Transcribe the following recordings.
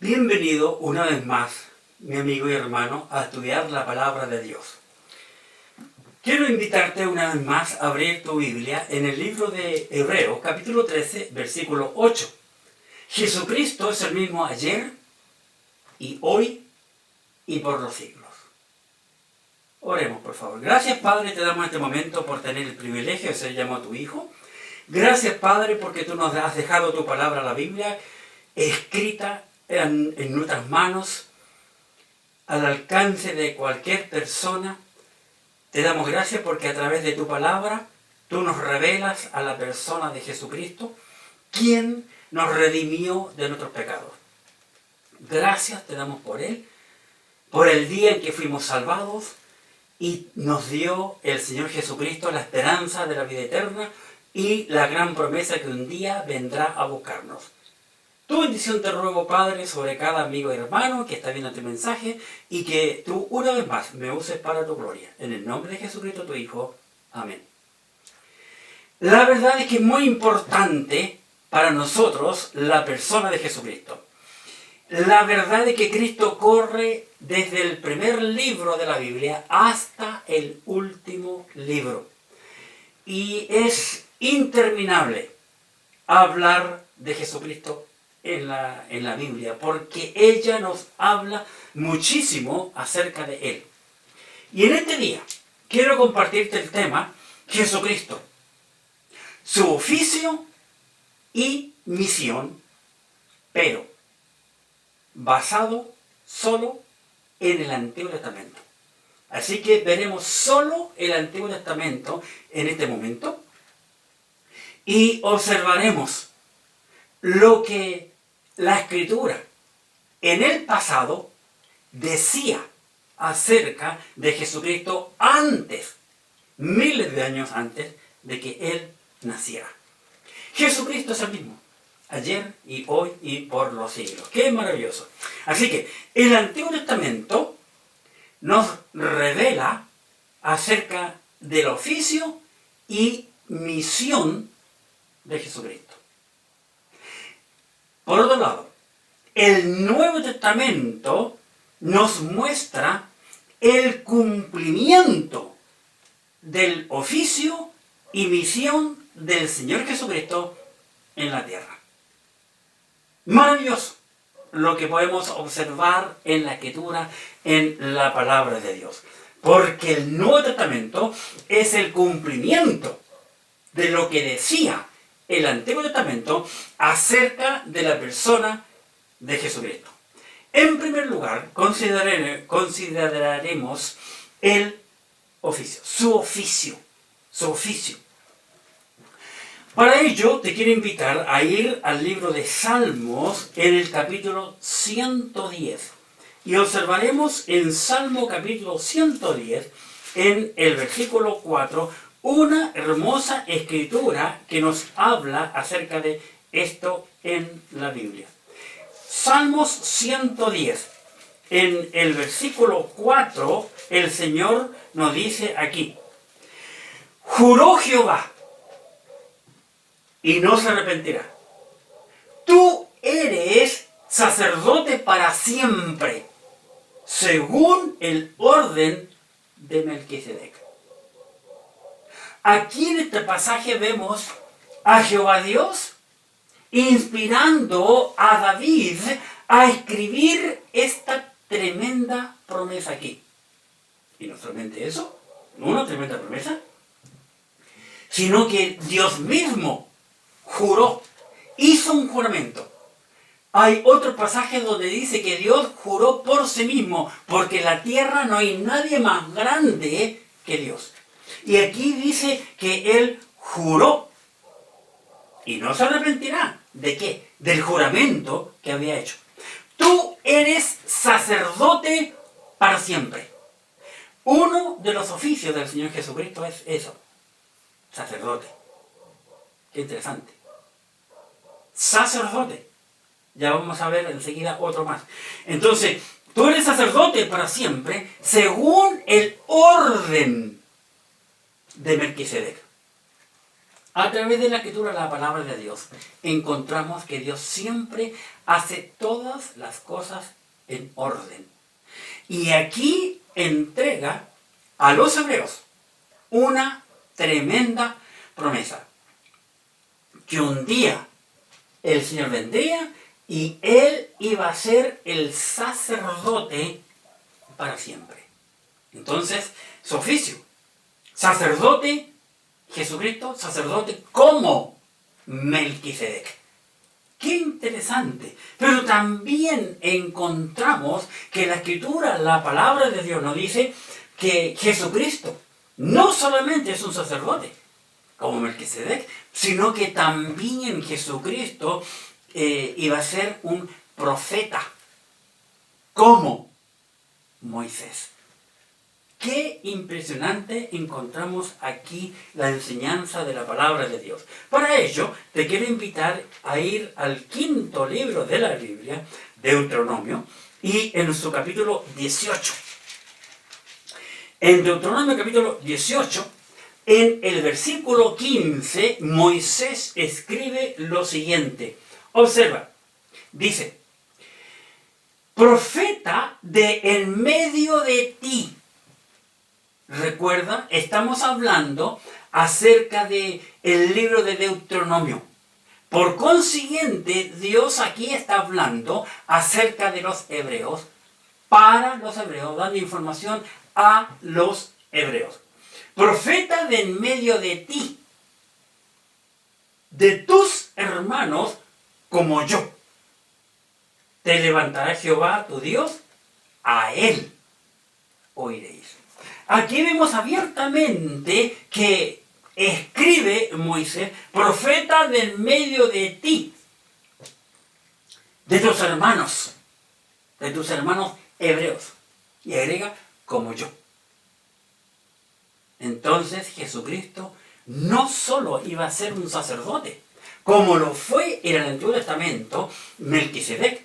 Bienvenido una vez más, mi amigo y hermano, a estudiar la palabra de Dios. Quiero invitarte una vez más a abrir tu Biblia en el libro de Hebreos, capítulo 13, versículo 8. Jesucristo es el mismo ayer y hoy y por los siglos. Oremos, por favor. Gracias, Padre, te damos en este momento por tener el privilegio de ser llamado tu Hijo. Gracias, Padre, porque tú nos has dejado tu palabra, la Biblia, escrita en nuestras manos, al alcance de cualquier persona. Te damos gracias porque a través de tu palabra tú nos revelas a la persona de Jesucristo, quien nos redimió de nuestros pecados. Gracias te damos por Él, por el día en que fuimos salvados y nos dio el Señor Jesucristo la esperanza de la vida eterna y la gran promesa que un día vendrá a buscarnos. Tu bendición te ruego, Padre, sobre cada amigo y hermano que está viendo este mensaje y que tú una vez más me uses para tu gloria. En el nombre de Jesucristo, tu Hijo. Amén. La verdad es que es muy importante para nosotros la persona de Jesucristo. La verdad es que Cristo corre desde el primer libro de la Biblia hasta el último libro. Y es interminable hablar de Jesucristo en la Biblia, porque ella nos habla muchísimo acerca de Él. Y en este día quiero compartirte el tema Jesucristo, su oficio y misión, pero basado solo en el Antiguo Testamento. Así que veremos solo el Antiguo Testamento en este momento y observaremos lo que la Escritura en el pasado decía acerca de Jesucristo antes, miles de años antes de que Él naciera. Jesucristo es el mismo, ayer y hoy y por los siglos. ¡Qué maravilloso! Así que el Antiguo Testamento nos revela acerca del oficio y misión de Jesucristo. Por otro lado, el Nuevo Testamento nos muestra el cumplimiento del oficio y misión del Señor Jesucristo en la tierra. Maravilloso lo que podemos observar en la Escritura, en la palabra de Dios. Porque el Nuevo Testamento es el cumplimiento de lo que decía el Antiguo Testamento acerca de la persona de Jesucristo. En primer lugar, consideraremos el oficio, su oficio. Para ello, te quiero invitar a ir al libro de Salmos en el capítulo 110. Y observaremos en Salmo capítulo 110, en el versículo 4, una hermosa escritura que nos habla acerca de esto en la Biblia. Salmos 110, en el versículo 4, el Señor nos dice aquí: juró Jehová y no se arrepentirá. Tú eres sacerdote para siempre, según el orden de Melquisedec. Aquí en este pasaje vemos a Jehová Dios inspirando a David a escribir esta tremenda promesa aquí. Y no solamente eso, no una tremenda promesa, sino que Dios mismo juró, hizo un juramento. Hay otro pasaje donde dice que Dios juró por sí mismo, porque en la tierra no hay nadie más grande que Dios. Y aquí dice que Él juró y no se arrepentirá. ¿De qué? Del juramento que había hecho. Tú eres sacerdote para siempre. Uno de los oficios del Señor Jesucristo es eso, sacerdote. Qué interesante. Sacerdote. Ya vamos a ver enseguida otro más. Entonces, tú eres sacerdote para siempre según el orden de Melquisedec. A través de la escritura, la palabra de Dios, encontramos que Dios siempre hace todas las cosas en orden. Y aquí entrega a los hebreos una tremenda promesa. Que un día el Señor vendría y Él iba a ser el sacerdote para siempre. Entonces, su oficio, sacerdote, Jesucristo, sacerdote como Melquisedec. ¡Qué interesante! Pero también encontramos que la Escritura, la palabra de Dios nos dice que Jesucristo no solamente es un sacerdote, como Melquisedec, sino que también Jesucristo iba a ser un profeta, como Moisés. Qué impresionante encontramos aquí la enseñanza de la palabra de Dios. Para ello, te quiero invitar a ir al quinto libro de la Biblia, Deuteronomio, y en su capítulo 18. En Deuteronomio capítulo 18, en el versículo 15, Moisés escribe lo siguiente. Observa, dice, profeta de en medio de ti. Recuerda, estamos hablando acerca del libro de Deuteronomio. Por consiguiente, Dios aquí está hablando acerca de los hebreos, para los hebreos, dando información a los hebreos. Profeta de en medio de ti, de tus hermanos como yo. Te levantará Jehová tu Dios, a él oiréis. Aquí vemos abiertamente que escribe Moisés, profeta de en medio de ti, de tus hermanos hebreos. Y agrega, como yo. Entonces Jesucristo no solo iba a ser un sacerdote, como lo fue en el Antiguo Testamento Melquisedec,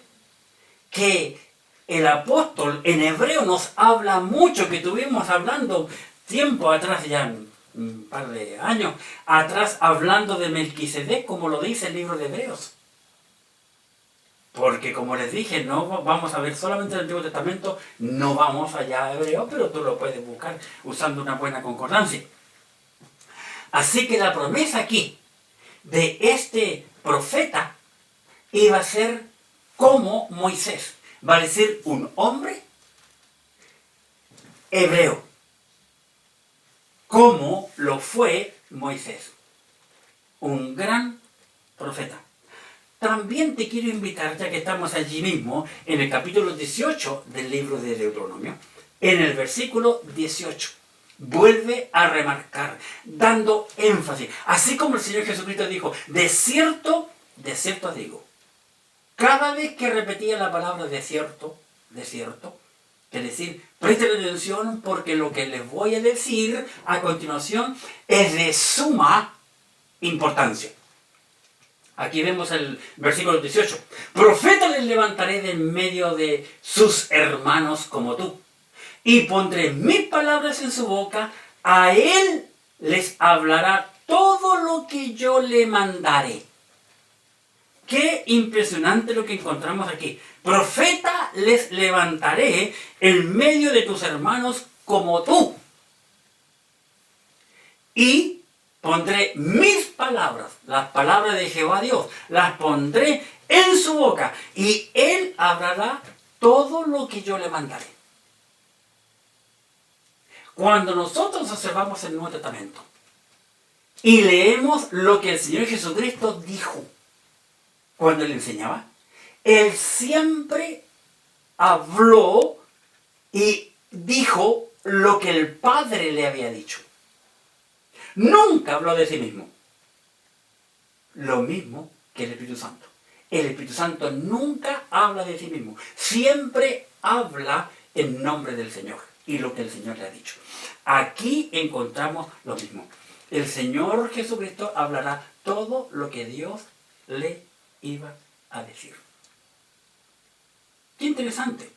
que el apóstol en hebreo nos habla mucho, que estuvimos hablando tiempo atrás, ya un par de años atrás, hablando de Melquisedec, como lo dice el libro de Hebreos. Porque como les dije, no vamos a ver solamente el Antiguo Testamento, no vamos allá a Hebreo, pero tú lo puedes buscar usando una buena concordancia. Así que la promesa aquí de este profeta iba a ser como Moisés. Va a decir un hombre hebreo, como lo fue Moisés. Un gran profeta. También te quiero invitar, ya que estamos allí mismo, en el capítulo 18 del libro de Deuteronomio, en el versículo 18. Vuelve a remarcar, dando énfasis. Así como el Señor Jesucristo dijo, de cierto digo. Cada vez que repetía la palabra de cierto, es decir, presten atención porque lo que les voy a decir a continuación es de suma importancia. Aquí vemos el versículo 18. Profeta les levantaré de en medio de sus hermanos como tú, y pondré mis palabras en su boca, a él les hablará todo lo que yo le mandaré. Qué impresionante lo que encontramos aquí. Profeta les levantaré en medio de tus hermanos como tú. Y pondré mis palabras, las palabras de Jehová Dios, las pondré en su boca. Y él hablará todo lo que yo le mandaré. Cuando nosotros observamos el Nuevo Testamento y leemos lo que el Señor Jesucristo dijo cuando le enseñaba, él siempre habló y dijo lo que el Padre le había dicho. Nunca habló de sí mismo. Lo mismo que el Espíritu Santo. El Espíritu Santo nunca habla de sí mismo. Siempre habla en nombre del Señor y lo que el Señor le ha dicho. Aquí encontramos lo mismo. El Señor Jesucristo hablará todo lo que Dios le iba a decir. Qué interesante.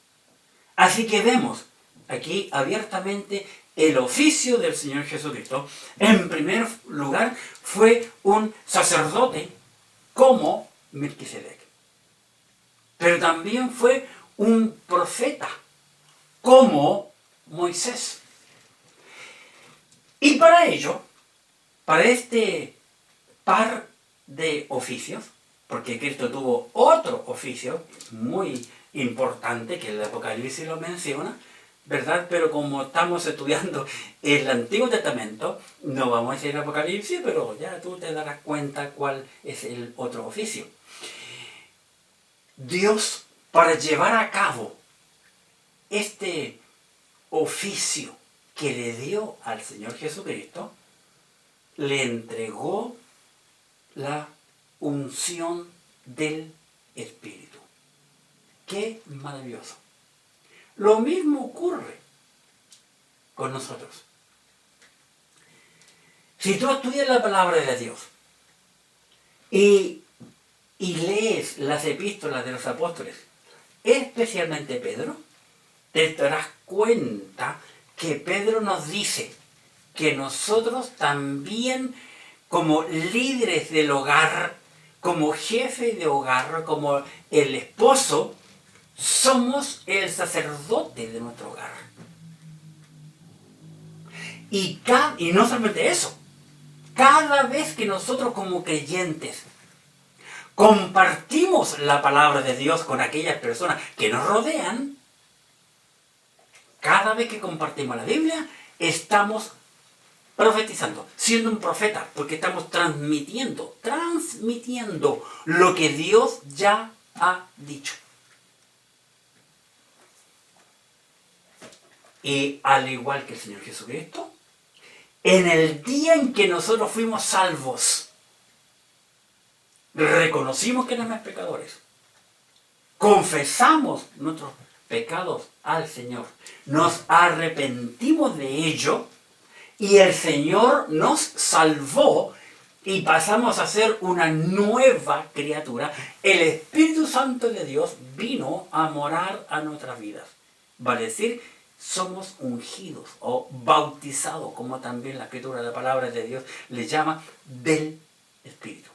Así que vemos aquí abiertamente el oficio del Señor Jesucristo, en primer lugar, fue un sacerdote como Melquisedec. Pero también fue un profeta como Moisés. Y para ello, para este par de oficios, porque Cristo tuvo otro oficio muy importante, que el Apocalipsis lo menciona, ¿verdad? Pero como estamos estudiando el Antiguo Testamento, no vamos a decir Apocalipsis, pero ya tú te darás cuenta cuál es el otro oficio. Dios, para llevar a cabo este oficio que le dio al Señor Jesucristo, le entregó la unción del Espíritu. ¡Qué maravilloso! Lo mismo ocurre con nosotros. Si tú estudias la palabra de Dios y lees las epístolas de los apóstoles, especialmente Pedro, te darás cuenta que Pedro nos dice que nosotros también, como líderes del hogar, como jefe de hogar, como el esposo, somos el sacerdote de nuestro hogar. Y no solamente eso, cada vez que nosotros como creyentes compartimos la palabra de Dios con aquellas personas que nos rodean, cada vez que compartimos la Biblia, estamos profetizando, siendo un profeta, porque estamos transmitiendo lo que Dios ya ha dicho. Y al igual que el Señor Jesucristo, en el día en que nosotros fuimos salvos, reconocimos que éramos pecadores, confesamos nuestros pecados al Señor, nos arrepentimos de ello y el Señor nos salvó y pasamos a ser una nueva criatura. El Espíritu Santo de Dios vino a morar a nuestras vidas. Vale decir, somos ungidos o bautizados, como también la escritura de la palabra de Dios le llama, del Espíritu.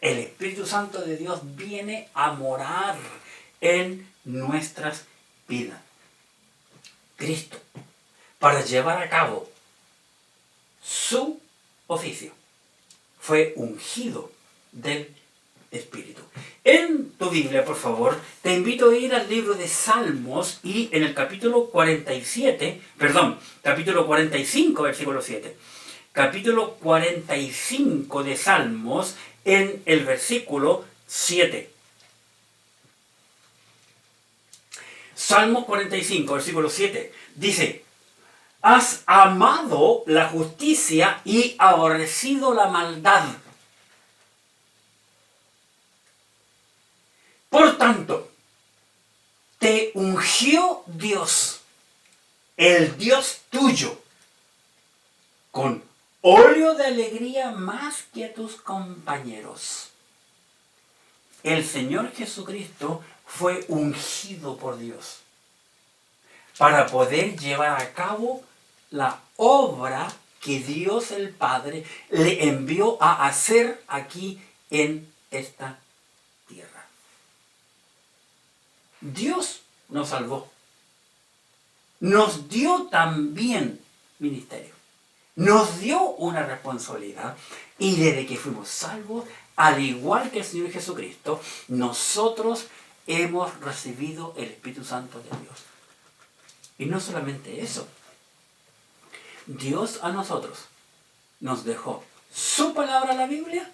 El Espíritu Santo de Dios viene a morar en nuestras vidas. Cristo, para llevar a cabo su oficio, fue ungido del Espíritu. En tu Biblia, por favor, te invito a ir al libro de Salmos y en el capítulo 45, versículo 7. Capítulo 45 de Salmos en el versículo 7. Salmos 45, versículo 7, dice: has amado la justicia y aborrecido la maldad. Por tanto, te ungió Dios, el Dios tuyo, con óleo de alegría más que a tus compañeros. El Señor Jesucristo fue ungido por Dios para poder llevar a cabo la obra que Dios el Padre le envió a hacer aquí en esta tierra. Dios nos salvó. Nos dio también ministerio. Nos dio una responsabilidad y desde que fuimos salvos, al igual que el Señor Jesucristo, nosotros hemos recibido el Espíritu Santo de Dios. Y no solamente eso, Dios a nosotros nos dejó su palabra, la Biblia,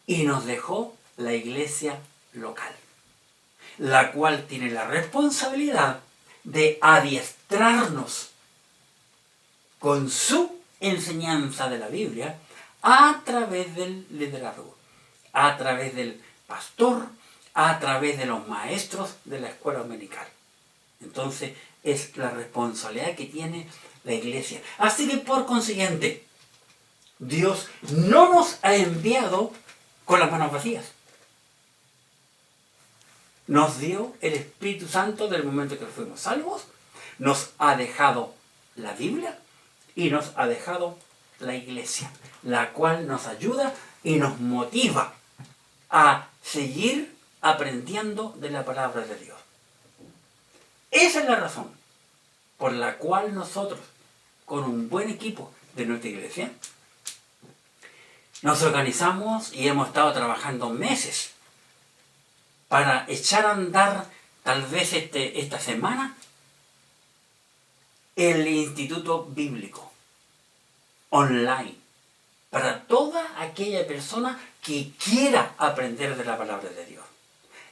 y nos dejó la iglesia local, la cual tiene la responsabilidad de adiestrarnos con su enseñanza de la Biblia a través del liderazgo, a través del pastor, a través de los maestros de la escuela dominical. Entonces es la responsabilidad que tiene la iglesia. Así que por consiguiente, Dios no nos ha enviado con las manos vacías. Nos dio el Espíritu Santo del momento que fuimos salvos, nos ha dejado la Biblia y nos ha dejado la iglesia, la cual nos ayuda y nos motiva a seguir aprendiendo de la palabra de Dios. Esa es la razón por la cual nosotros, con un buen equipo de nuestra iglesia, nos organizamos y hemos estado trabajando meses para echar a andar, tal vez esta semana, el Instituto Bíblico online para toda aquella persona que quiera aprender de la palabra de Dios.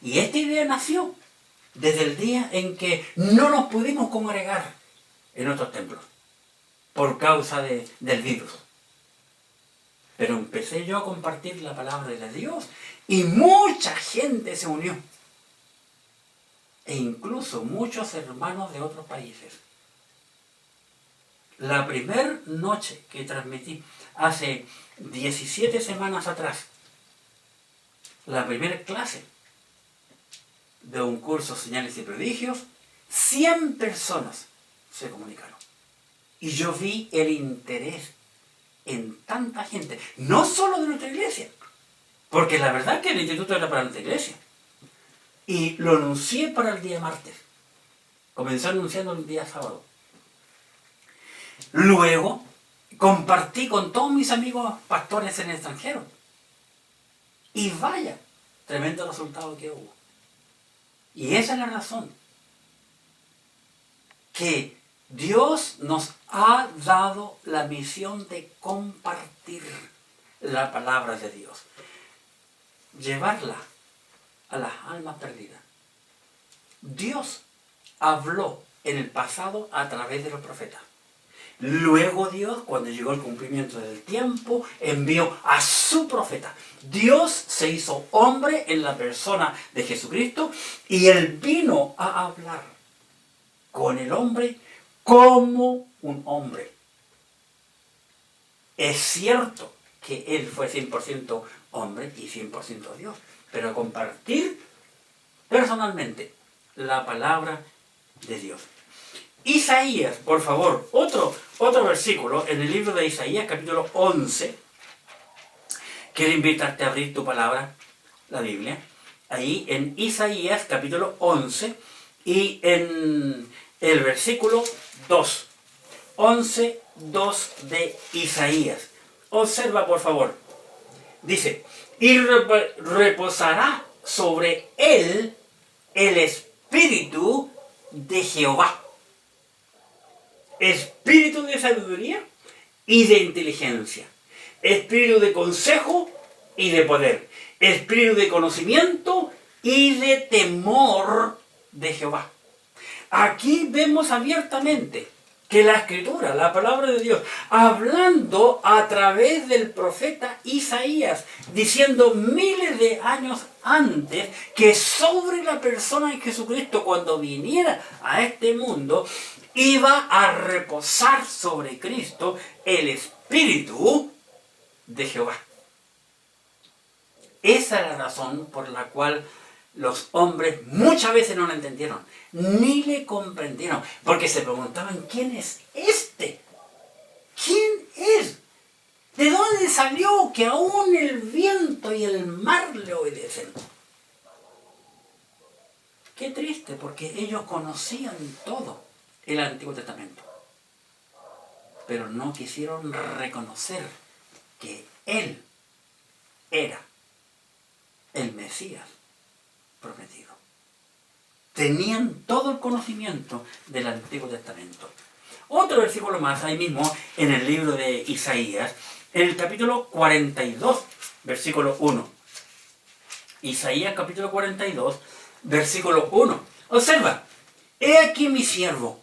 Y esta idea nació desde el día en que no nos pudimos congregar en otros templos por causa del virus. Pero empecé yo a compartir la palabra de Dios y mucha gente se unió. E incluso muchos hermanos de otros países. La primera noche que transmití hace 17 semanas atrás, la primera clase de un curso Señales y Prodigios, 100 personas se comunicaron. Y yo vi el interés en tanta gente, no solo de nuestra iglesia, porque la verdad es que el instituto era para nuestra iglesia. Y lo anuncié para el día martes. Comencé anunciando el día sábado. Luego compartí con todos mis amigos pastores en el extranjero. Y vaya, tremendo resultado que hubo. Y esa es la razón que Dios nos ha dado la misión de compartir la palabra de Dios. Llevarla a las almas perdidas. Dios habló en el pasado a través de los profetas. Luego Dios, cuando llegó el cumplimiento del tiempo, envió a su profeta. Dios se hizo hombre en la persona de Jesucristo y Él vino a hablar con el hombre como un hombre. Es cierto que Él fue 100% hombre y 100% Dios, pero compartir personalmente la palabra de Dios. Isaías, por favor, otro versículo en el libro de Isaías, capítulo 11. Quiero invitarte a abrir tu palabra, la Biblia, ahí en Isaías, capítulo 11, y en el versículo 2. 11, 2 de Isaías. Observa, por favor. Dice, y reposará sobre él el espíritu de Jehová. Espíritu de sabiduría y de inteligencia. Espíritu de consejo y de poder. Espíritu de conocimiento y de temor de Jehová. Aquí vemos abiertamente que la Escritura, la palabra de Dios, hablando a través del profeta Isaías, diciendo miles de años antes que sobre la persona de Jesucristo, cuando viniera a este mundo, iba a reposar sobre Cristo el Espíritu de Jehová. Esa es la razón por la cual los hombres muchas veces no lo entendieron, ni le comprendieron, porque se preguntaban, ¿quién es este? ¿Quién es? ¿De dónde salió que aún el viento y el mar le obedecen? Qué triste, porque ellos conocían todo el Antiguo Testamento, pero no quisieron reconocer que Él era el Mesías prometido. Tenían todo el conocimiento del Antiguo Testamento. Otro versículo más, ahí mismo, en el libro de Isaías, en el capítulo 42, versículo 1. Isaías capítulo 42, versículo 1. Observa, he aquí mi siervo,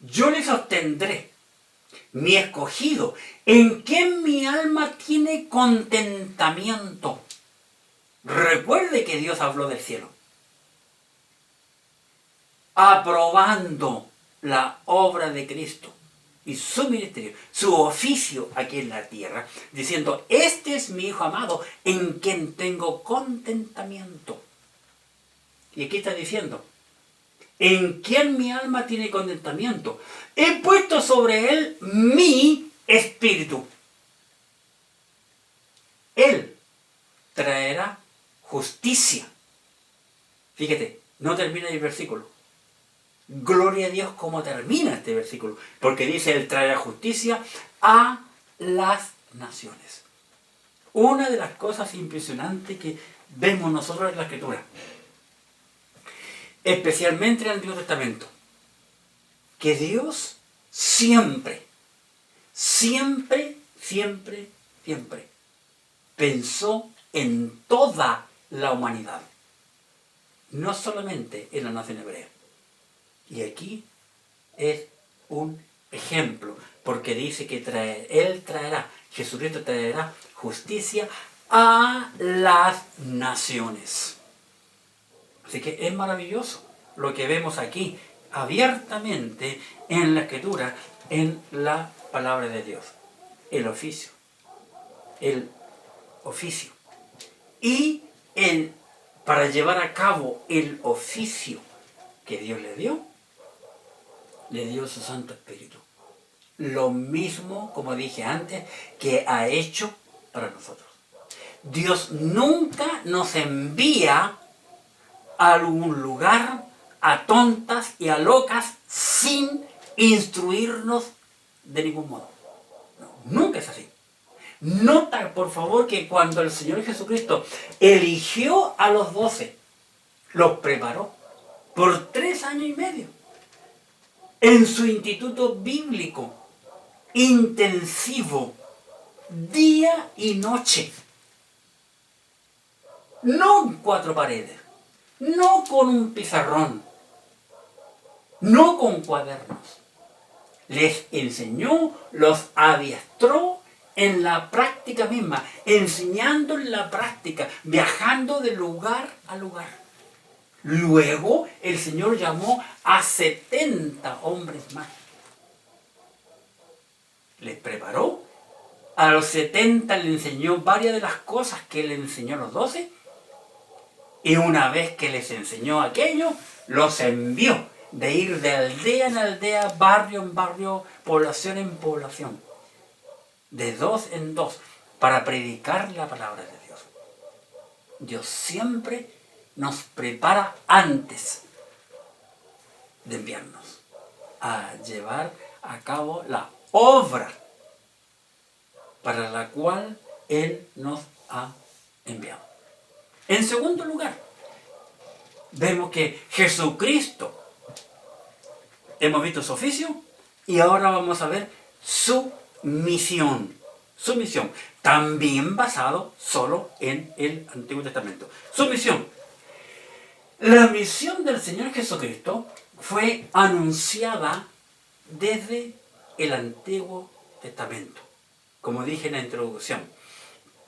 yo le sostendré, mi escogido, en quien mi alma tiene contentamiento. Recuerde que Dios habló del cielo, aprobando la obra de Cristo y su ministerio, su oficio aquí en la tierra, diciendo, este es mi Hijo amado, en quien tengo contentamiento. Y aquí está diciendo, en quien mi alma tiene contentamiento. He puesto sobre él mi espíritu. Él traerá justicia. Fíjate, no termina el versículo. Gloria a Dios cómo termina este versículo. Porque dice, Él traerá justicia a las naciones. Una de las cosas impresionantes que vemos nosotros en la Escritura, especialmente en el Antiguo Testamento, que Dios siempre pensó en toda la humanidad, no solamente en la nación hebrea. Y aquí es un ejemplo, porque dice que Jesucristo traerá justicia a las naciones. Así que es maravilloso lo que vemos aquí abiertamente en la Escritura, en la palabra de Dios. El oficio. Y para llevar a cabo el oficio que Dios le dio su Santo Espíritu. Lo mismo, como dije antes, que ha hecho para nosotros. Dios nunca nos envía a algún lugar a tontas y a locas sin instruirnos de ningún modo. No, nunca es así. Nota, por favor, que cuando el Señor Jesucristo eligió a los 12, los preparó por 3 años y medio en su instituto bíblico intensivo, día y noche. No en 4 paredes, no con un pizarrón, no con cuadernos. Les enseñó, los adiestró en la práctica misma, enseñando en la práctica, viajando de lugar a lugar. Luego el Señor llamó a 70 hombres más. Les preparó. A los 70 le enseñó varias de las cosas que le enseñó a los 12. Y una vez que les enseñó aquello, los envió de ir de aldea en aldea, barrio en barrio, población en población, de 2 en 2, para predicar la palabra de Dios. Dios siempre nos prepara antes de enviarnos a llevar a cabo la obra para la cual Él nos ha enviado. En segundo lugar, vemos que Jesucristo, hemos visto su oficio y ahora vamos a ver su misión. Su misión, también basado solo en el Antiguo Testamento. Su misión. La misión del Señor Jesucristo fue anunciada desde el Antiguo Testamento. Como dije en la introducción,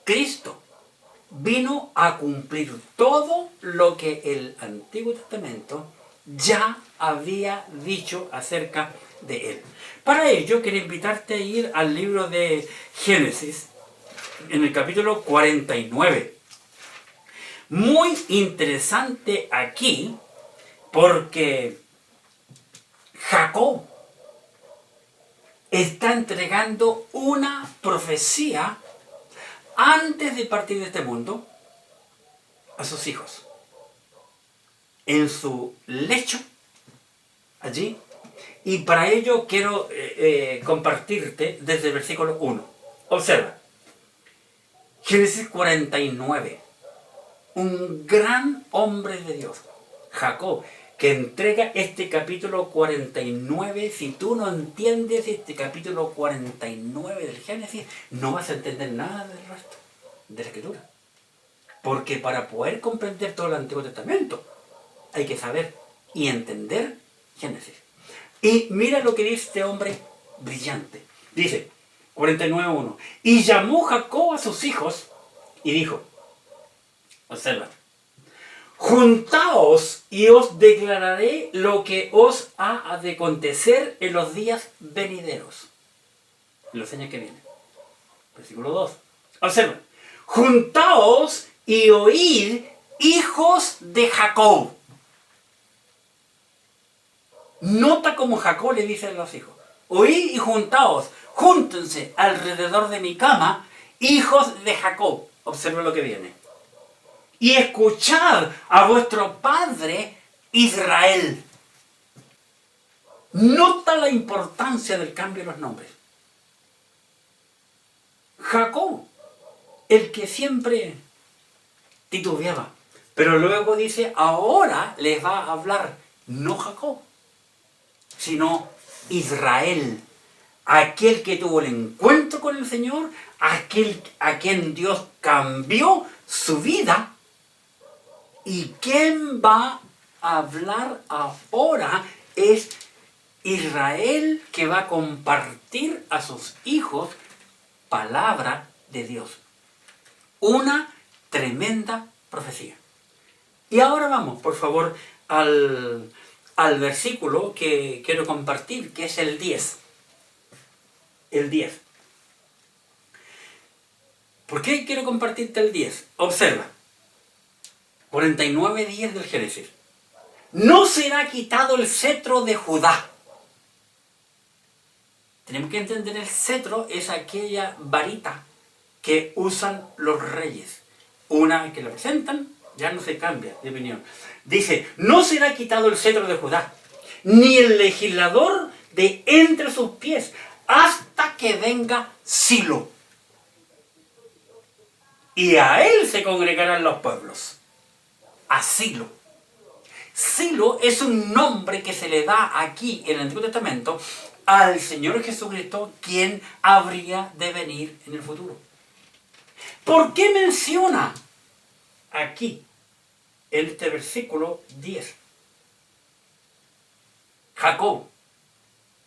Cristo vino a cumplir todo lo que el Antiguo Testamento ya había dicho acerca de Él. Para ello, quiero invitarte a ir al libro de Génesis, en el capítulo 49. Muy interesante aquí, porque Jacob está entregando una profecía antes de partir de este mundo a sus hijos. En su lecho, allí, y para ello quiero compartirte desde el versículo 1. Observa, Génesis 49, un gran hombre de Dios, Jacob, que entrega este capítulo 49. Si tú no entiendes este capítulo 49 del Génesis, no vas a entender nada del resto de la Escritura. Porque para poder comprender todo el Antiguo Testamento, hay que saber y entender Génesis. Y mira lo que dice este hombre brillante. Dice, 49:1. Y llamó Jacob a sus hijos y dijo, observa, juntaos y os declararé lo que os ha de acontecer en los días venideros. En los años que vienen. Versículo 2. Observa, juntaos y oíd, hijos de Jacob. Nota como Jacob le dice a los hijos: oí y juntaos, júntense alrededor de mi cama, hijos de Jacob. Observen lo que viene. Y escuchad a vuestro padre Israel. Nota la importancia del cambio de los nombres. Jacob, el que siempre titubeaba, pero luego dice, ahora les va a hablar no Jacob, sino Israel, aquel que tuvo el encuentro con el Señor, aquel a quien Dios cambió su vida. Y quien va a hablar ahora es Israel, que va a compartir a sus hijos palabra de Dios. Una tremenda profecía. Y ahora vamos, por favor, al versículo que quiero compartir, que es el 10. El 10. ¿Por qué quiero compartirte el 10? Observa. 49:10 del Génesis. No será quitado el cetro de Judá. Tenemos que entender, el cetro es aquella varita que usan los reyes. Una vez que la presentan, ya no se cambia de opinión. Dice, no será quitado el cetro de Judá, ni el legislador de entre sus pies, hasta que venga Silo. Y a él se congregarán los pueblos. A Silo. Silo es un nombre que se le da aquí en el Antiguo Testamento al Señor Jesucristo, quien habría de venir en el futuro. ¿Por qué menciona aquí, en este versículo 10? Jacob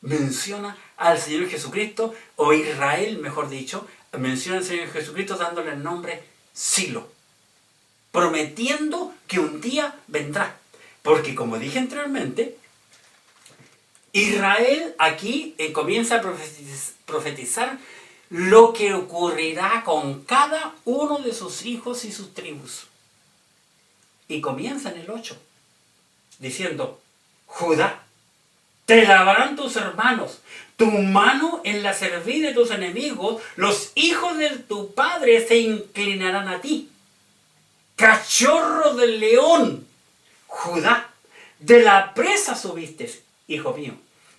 menciona al Señor Jesucristo, o Israel, mejor dicho, menciona al Señor Jesucristo dándole el nombre Silo, prometiendo que un día vendrá. Porque como dije anteriormente, Israel aquí comienza a profetizar lo que ocurrirá con cada uno de sus hijos y sus tribus. Y comienza en el 8, diciendo, Judá, te lavarán tus hermanos, tu mano en la cerviz de tus enemigos, los hijos de tu padre se inclinarán a ti. Cachorro del león, Judá, de la presa subiste, hijo mío.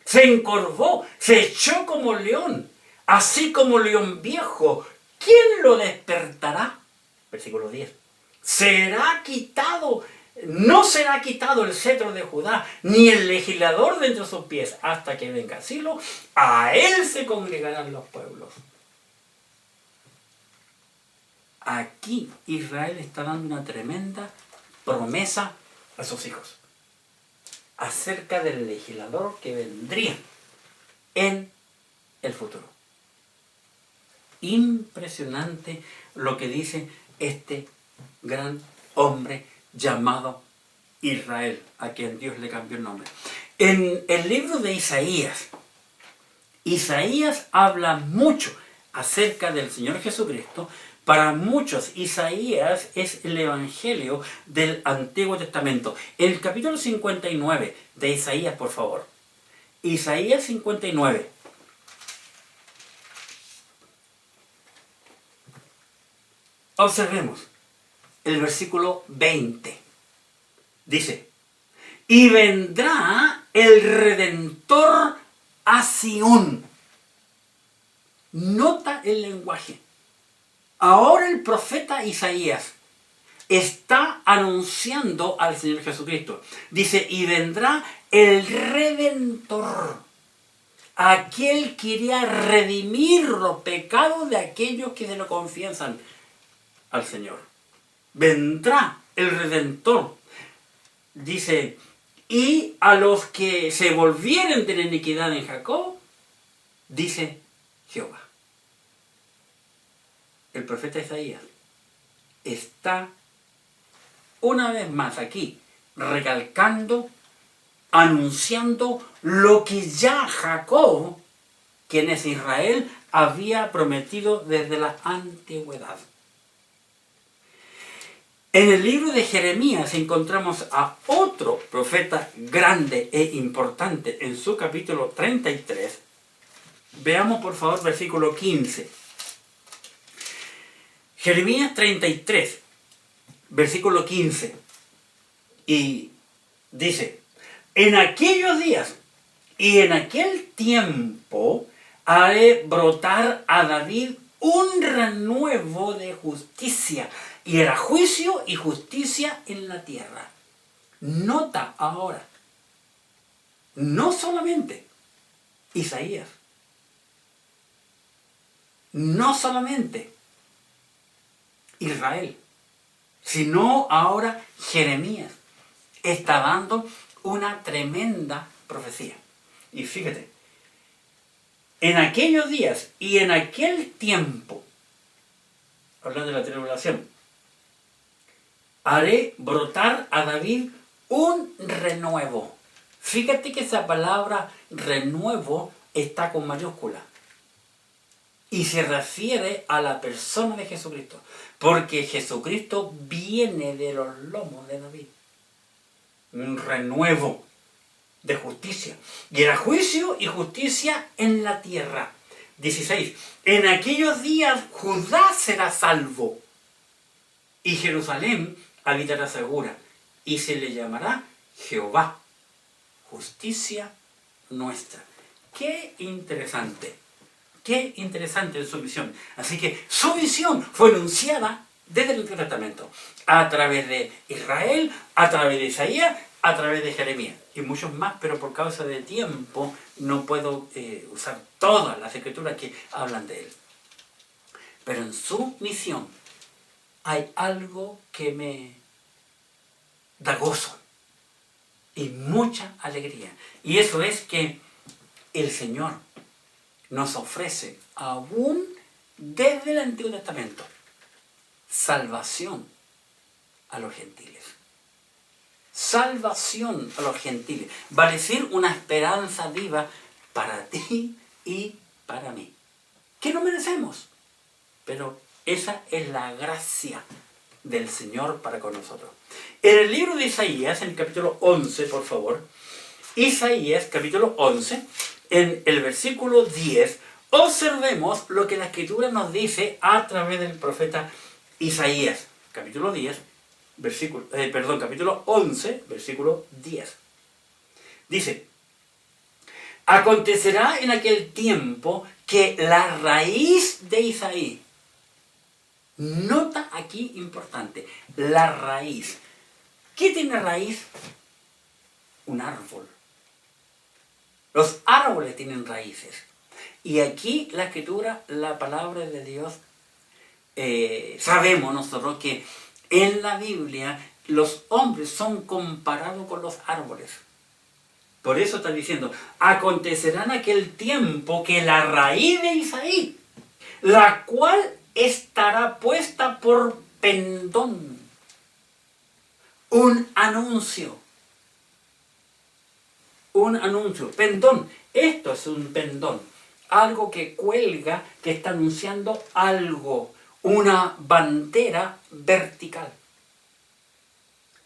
Se encorvó, se echó como león, así como león viejo. ¿Quién lo despertará? Versículo 10. No será quitado el cetro de Judá, ni el legislador de entre sus pies, hasta que venga Silo. A él se congregarán los pueblos. Aquí Israel está dando una tremenda promesa a sus hijos acerca del legislador que vendría en el futuro. Impresionante lo que dice este gran hombre llamado Israel, a quien Dios le cambió el nombre. En el libro de Isaías, Isaías habla mucho acerca del Señor Jesucristo. Para muchos, Isaías es el Evangelio del Antiguo Testamento. El capítulo 59 de Isaías, por favor. Isaías 59. Observemos el versículo 20. Dice, y vendrá el Redentor a Sión. Nota el lenguaje. Ahora el profeta Isaías está anunciando al Señor Jesucristo. Dice, y vendrá el Redentor, aquel que iría a redimir los pecados de aquellos que se lo confiesan al Señor. Vendrá el Redentor. Dice, y a los que se volvieren de la iniquidad en Jacob, dice Jehová. El profeta Isaías está una vez más aquí recalcando, anunciando lo que ya Jacob, quien es Israel, había prometido desde la antigüedad. En el libro de Jeremías encontramos a otro profeta grande e importante en su capítulo 33. Veamos por favor versículo 15. Jeremías 33, versículo 15. Y dice, en aquellos días y en aquel tiempo haré brotar a David un renuevo de justicia, y era juicio y justicia en la tierra. Nota ahora, no solamente Isaías, no solamente Israel, sino ahora Jeremías está dando una tremenda profecía. Y fíjate, en aquellos días y en aquel tiempo, hablando de la tribulación, haré brotar a David un renuevo. Fíjate que esa palabra renuevo está con mayúscula y se refiere a la persona de Jesucristo, porque Jesucristo viene de los lomos de David. Un renuevo de justicia. Y era juicio y justicia en la tierra. 16. En aquellos días Judá será salvo y Jerusalén habitará segura, y se le llamará Jehová, justicia nuestra. Qué interesante en su visión. Así que su visión fue anunciada desde el Antiguo Testamento, a través de Israel, a través de Isaías, a través de Jeremías y muchos más, pero por causa de tiempo no puedo usar todas las escrituras que hablan de él. Pero en su misión hay algo que me da gozo y mucha alegría. Y eso es que el Señor nos ofrece, aún desde el Antiguo Testamento, salvación a los gentiles. Salvación a los gentiles. Va a decir una esperanza viva para ti y para mí. Que no merecemos, pero esa es la gracia del Señor para con nosotros. En el libro de Isaías, en el capítulo 11, por favor, Isaías, capítulo 11, en el versículo 10, observemos lo que la Escritura nos dice a través del profeta Isaías, capítulo 10, capítulo 11, versículo 10. Dice, acontecerá en aquel tiempo que la raíz de Isaí, nota aquí importante, la raíz. ¿Qué tiene raíz? Un árbol. Los árboles tienen raíces. Y aquí la Escritura, la palabra de Dios, sabemos nosotros que en la Biblia los hombres son comparados con los árboles. Por eso está diciendo, acontecerá en aquel tiempo que la raíz de Isaí, la cual estará puesta por pendón. Un anuncio. Pendón. Esto es un pendón. Algo que cuelga, que está anunciando algo. Una bandera vertical.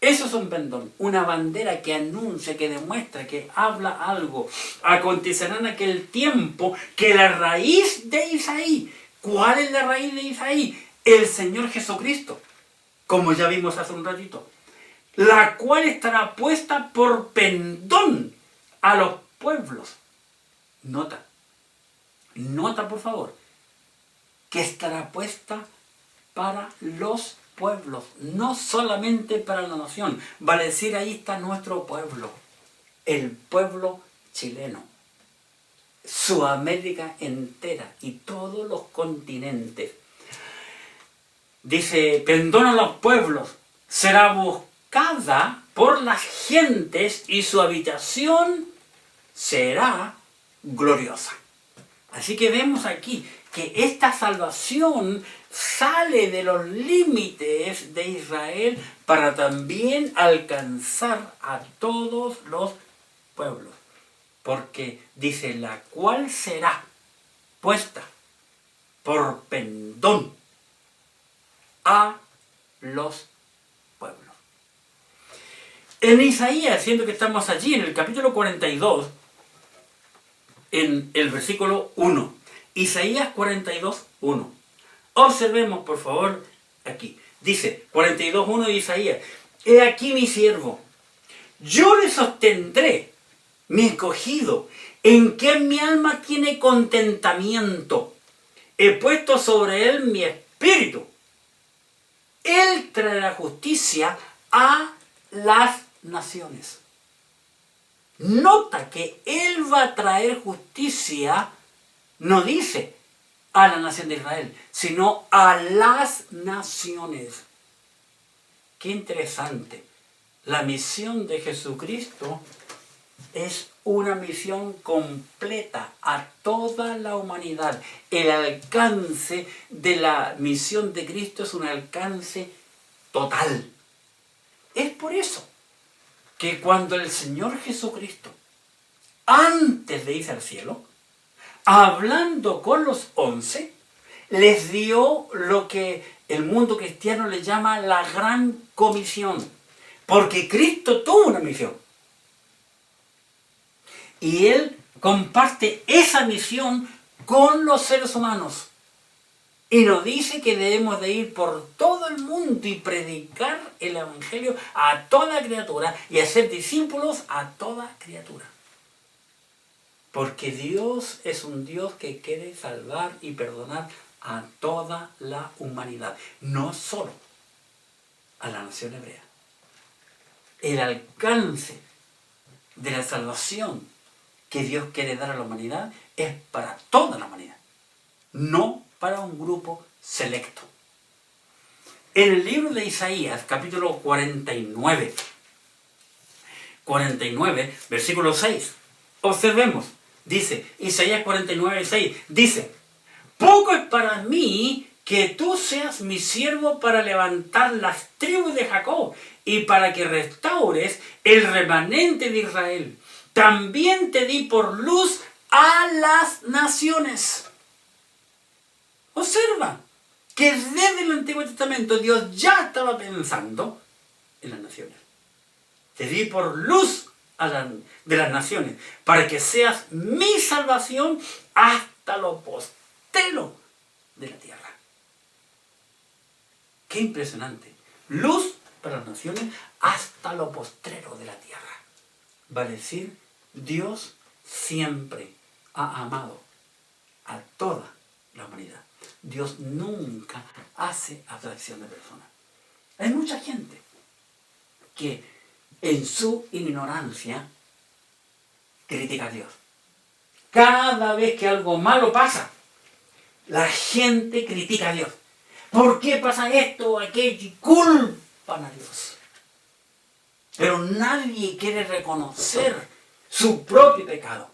Eso es un pendón. Una bandera que anuncia, que demuestra, que habla algo. Acontecerá en aquel tiempo que la raíz de Isaí. ¿Cuál es la raíz de Isaí? El Señor Jesucristo. Como ya vimos hace un ratito. La cual estará puesta por pendón a los pueblos. Nota por favor, que estará puesta para los pueblos, no solamente para la nación. Va a decir, ahí está nuestro pueblo, el pueblo chileno, Sudamérica entera y todos los continentes. Dice, pendón a los pueblos, será buscada por las gentes y su habitación será gloriosa. Así que vemos aquí que esta salvación sale de los límites de Israel para también alcanzar a todos los pueblos. Porque dice, la cual será puesta por pendón a los En Isaías, siendo que estamos allí en el capítulo 42, en el versículo 1. Isaías 42, 1. Observemos, por favor, aquí. Dice, 42.1 de Isaías. He aquí mi siervo. Yo le sostendré, mi escogido, en quien mi alma tiene contentamiento. He puesto sobre él mi espíritu. Él traerá justicia a las naciones. Nota que él va a traer justicia, no dice a la nación de Israel, sino a las naciones. Qué interesante. La misión de Jesucristo es una misión completa a toda la humanidad. El alcance de la misión de Cristo es un alcance total. Es por eso que cuando el Señor Jesucristo, antes de irse al cielo, hablando con los 11, les dio lo que el mundo cristiano le llama la gran comisión. Porque Cristo tuvo una misión. Y Él comparte esa misión con los seres humanos. Y nos dice que debemos de ir por todo el mundo y predicar el Evangelio a toda criatura y hacer discípulos a toda criatura. Porque Dios es un Dios que quiere salvar y perdonar a toda la humanidad, no solo a la nación hebrea. El alcance de la salvación que Dios quiere dar a la humanidad es para toda la humanidad, no para un grupo selecto. En el libro de Isaías, capítulo 49, versículo 6, observemos, dice, Isaías 49, 6, dice, poco es para mí que tú seas mi siervo para levantar las tribus de Jacob y para que restaures el remanente de Israel. También te di por luz a las naciones. Observa que desde el Antiguo Testamento Dios ya estaba pensando en las naciones. Te di por luz de las naciones para que seas mi salvación hasta lo postero de la tierra. Qué impresionante. Luz para las naciones hasta lo postrero de la tierra. Va a decir, Dios siempre ha amado a toda la humanidad. Dios nunca hace atracción de personas. Hay mucha gente que en su ignorancia critica a Dios. Cada vez que algo malo pasa, la gente critica a Dios. ¿Por qué pasa esto o aquello? Y culpan a Dios. Pero nadie quiere reconocer su propio pecado,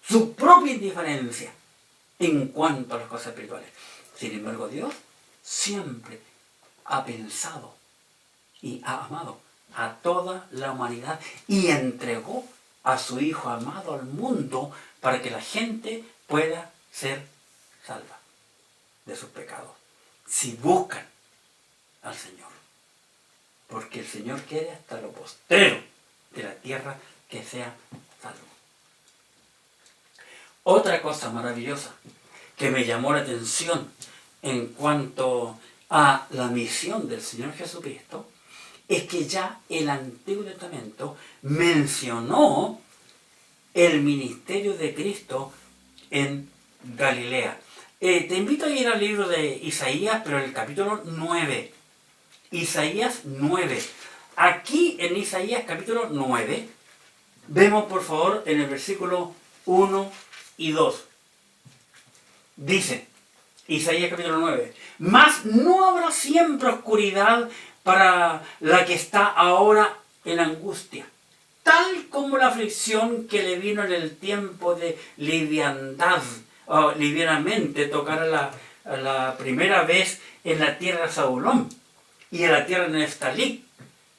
su propia indiferencia en cuanto a las cosas espirituales. Sin embargo, Dios siempre ha pensado y ha amado a toda la humanidad y entregó a su Hijo amado al mundo para que la gente pueda ser salva de sus pecados. Si buscan al Señor. Porque el Señor quiere hasta lo postrero de la tierra que sea salvo. Otra cosa maravillosa que me llamó la atención en cuanto a la misión del Señor Jesucristo es que ya el Antiguo Testamento mencionó el ministerio de Cristo en Galilea. Te invito a ir al libro de Isaías, pero en el capítulo 9. Isaías 9. Aquí en Isaías capítulo 9, vemos por favor en el versículo 1 y 2. Dice, Isaías capítulo 9, mas no habrá siempre oscuridad para la que está ahora en angustia, tal como la aflicción que le vino en el tiempo de liviandad, o livianamente tocar a la primera vez en la tierra de Zabulón y en la tierra de Neftalí,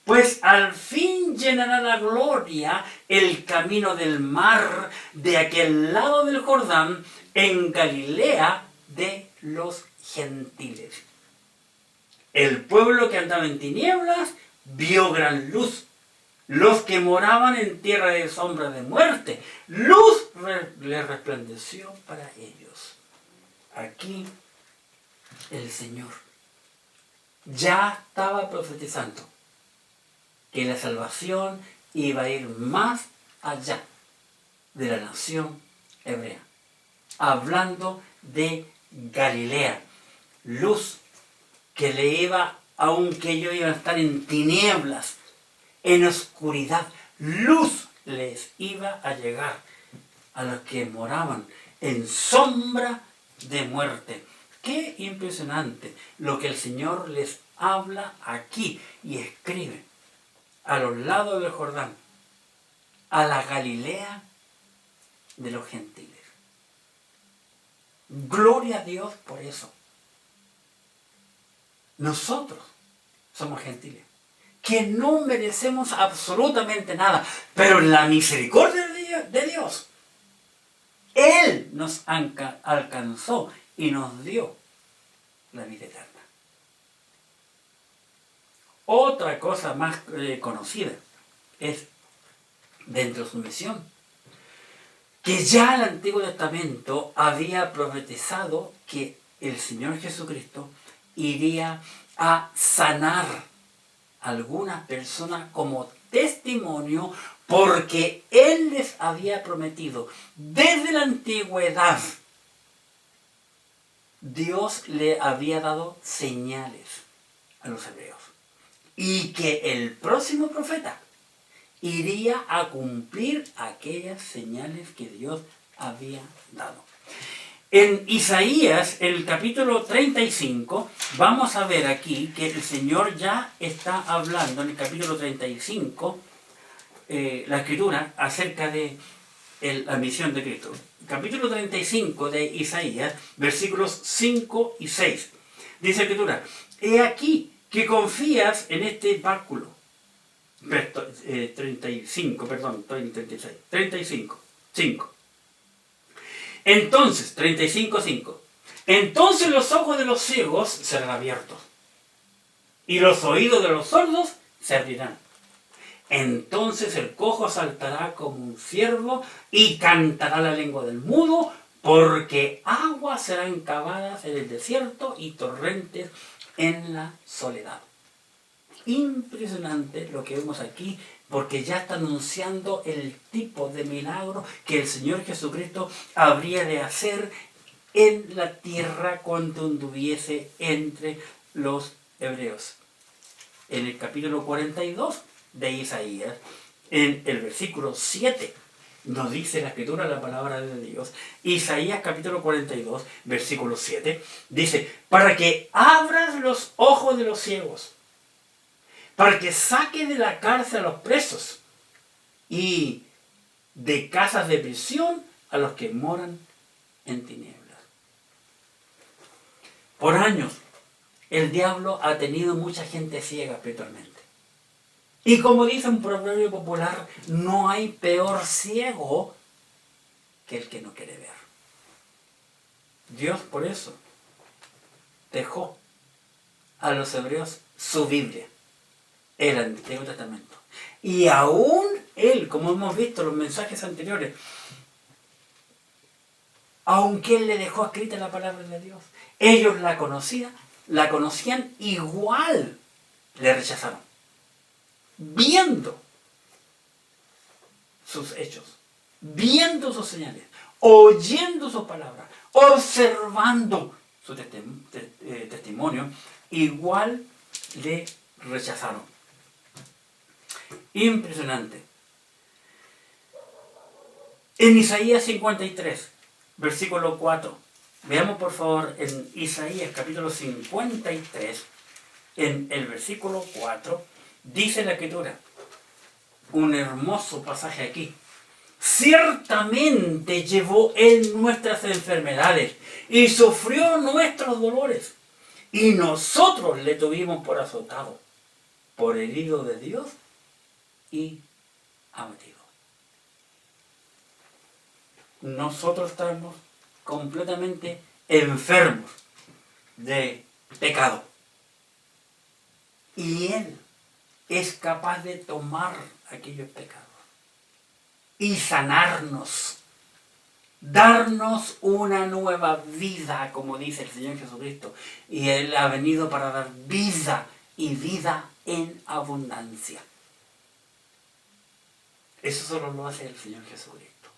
pues al fin llenará la gloria el camino del mar de aquel lado del Jordán, en Galilea de los gentiles. El pueblo que andaba en tinieblas vio gran luz. los que moraban en tierra de sombra de muerte, luz les resplandeció para ellos. Aquí el Señor ya estaba profetizando que la salvación iba a ir más allá de la nación hebrea, hablando de Galilea, luz que le iba, aunque ellos iban a estar en tinieblas, en oscuridad, luz les iba a llegar a los que moraban en sombra de muerte. Qué impresionante lo que el Señor les habla aquí y escribe a los lados del Jordán, a la Galilea de los gentiles. Gloria a Dios por eso. Nosotros somos gentiles, que no merecemos absolutamente nada, pero en la misericordia de Dios, Él nos alcanzó y nos dio la vida eterna. Otra cosa más conocida es, dentro de su misión, que ya el Antiguo Testamento había profetizado que el Señor Jesucristo iría a sanar a algunas personas como testimonio, porque Él les había prometido desde la antigüedad. Dios le había dado señales a los hebreos y que el próximo profeta iría a cumplir aquellas señales que Dios había dado. En Isaías, el capítulo 35, vamos a ver aquí que el Señor ya está hablando en el capítulo 35, la Escritura, acerca de la misión de Cristo. Capítulo 35 de Isaías, versículos 5 y 6. Dice la Escritura: he aquí que confías en este báculo. 35, 5. Entonces, 35:5. Entonces los ojos de los ciegos serán abiertos y los oídos de los sordos se abrirán. Entonces el cojo saltará como un ciervo y cantará la lengua del mudo, porque aguas serán cavadas en el desierto y torrentes en la soledad. Impresionante lo que vemos aquí, porque ya está anunciando el tipo de milagro que el Señor Jesucristo habría de hacer en la tierra cuando anduviese entre los hebreos. En el capítulo 42 de Isaías, en el versículo 7, nos dice la Escritura, la palabra de Dios. Isaías capítulo 42, versículo 7, dice: para que abras los ojos de los ciegos, para que saque de la cárcel a los presos y de casas de prisión a los que moran en tinieblas. Por años, el diablo ha tenido mucha gente ciega espiritualmente. Y como dice un proverbio popular, no hay peor ciego que el que no quiere ver. Dios por eso dejó a los hebreos su Biblia, el Antiguo Testamento. Y aún Él, como hemos visto en los mensajes anteriores, aunque Él le dejó escrita la palabra de Dios, ellos la conocían igual, le rechazaron. Viendo sus hechos, viendo sus señales, oyendo sus palabras, observando su testimonio, igual le rechazaron. Impresionante. En Isaías 53, versículo 4, veamos por favor en Isaías capítulo 53, en el versículo 4, dice la Escritura, un hermoso pasaje aquí: ciertamente llevó Él nuestras enfermedades y sufrió nuestros dolores, y nosotros le tuvimos por azotado, por herido de Dios y abatido. Nosotros estamos completamente enfermos de pecado. Y Él es capaz de tomar aquellos pecados y sanarnos, darnos una nueva vida, como dice el Señor Jesucristo. Y Él ha venido para dar vida y vida en abundancia. Eso solo lo hace el Señor Jesucristo.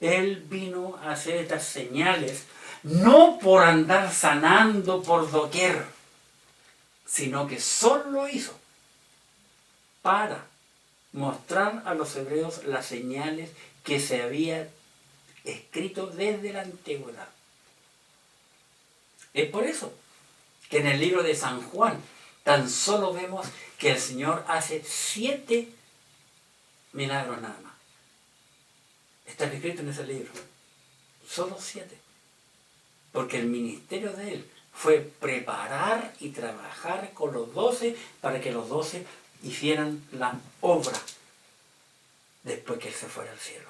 Él vino a hacer estas señales no por andar sanando por doquier, sino que solo lo hizo para mostrar a los hebreos las señales que se había escrito desde la antigüedad. Es por eso que en el libro de San Juan tan solo vemos que el Señor hace 7 milagros nada más. Están escritos en ese libro. Solo 7. Porque el ministerio de Él fue preparar y trabajar con los 12 para que los 12 hicieran la obra después que Él se fuera al cielo.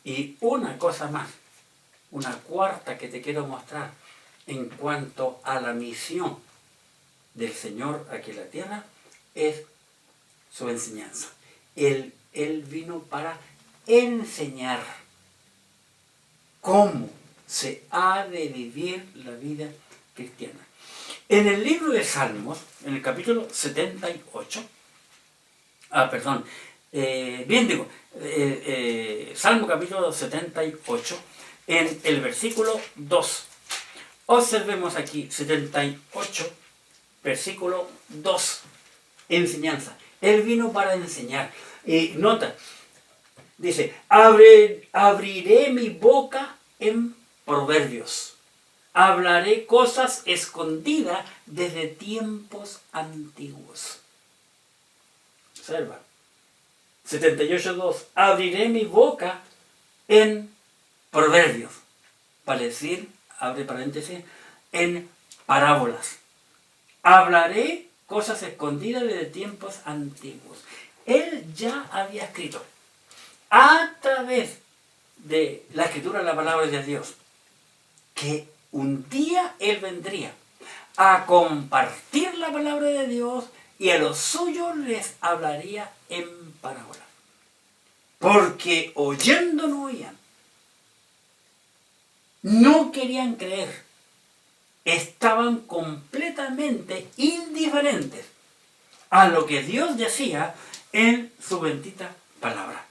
Y una cosa más, una cuarta que te quiero mostrar en cuanto a la misión del Señor aquí en la tierra es su enseñanza. Él vino para enseñar cómo se ha de vivir la vida cristiana. En el libro de Salmos, en el capítulo 78, Salmo capítulo 78, en el versículo 2. Observemos aquí, 78, versículo 2, enseñanza. Él vino para enseñar. Y nota, dice, abriré mi boca en proverbios. Hablaré cosas escondidas desde tiempos antiguos. Observa. 78.2. Abriré mi boca en proverbios. Para decir, abre paréntesis, en parábolas. Hablaré cosas escondidas desde tiempos antiguos. Él ya había escrito a través de la escritura de la palabra de Dios que un día Él vendría a compartir la palabra de Dios y a los suyos les hablaría en parábolas. Porque oyendo no oían. No querían creer. Estaban completamente indiferentes a lo que Dios decía en su bendita palabra.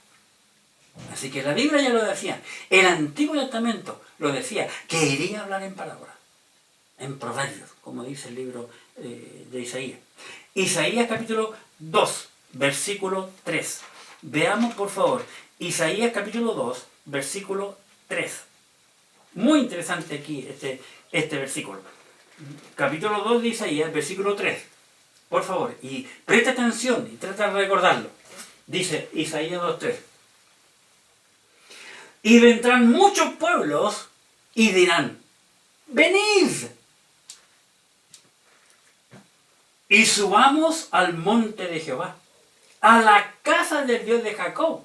Así que la Biblia ya lo decía. El Antiguo Testamento lo decía, que iría a hablar en parábolas, en proverbios, como dice el libro de Isaías. Isaías capítulo 2, versículo 3. Veamos por favor, Isaías capítulo 2, versículo 3. Muy interesante aquí este versículo. Capítulo 2 de Isaías, versículo 3. Por favor, y presta atención y trata de recordarlo. Dice Isaías 2:3. Y vendrán muchos pueblos y dirán, venid y subamos al monte de Jehová, a la casa del Dios de Jacob,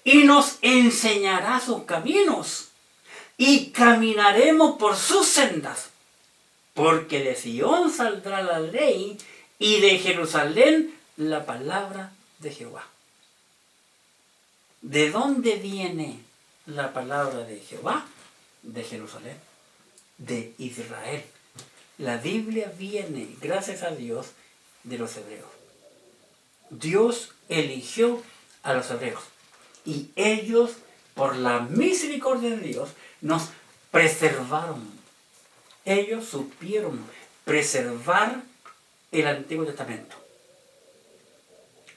y nos enseñará sus caminos, y caminaremos por sus sendas, porque de Sion saldrá la ley, y de Jerusalén la palabra de Jehová. ¿De dónde viene la palabra de Jehová? De Jerusalén, de Israel. La Biblia viene, gracias a Dios, de los hebreos. Dios eligió a los hebreos y ellos, por la misericordia de Dios, nos preservaron. Ellos supieron preservar el Antiguo Testamento.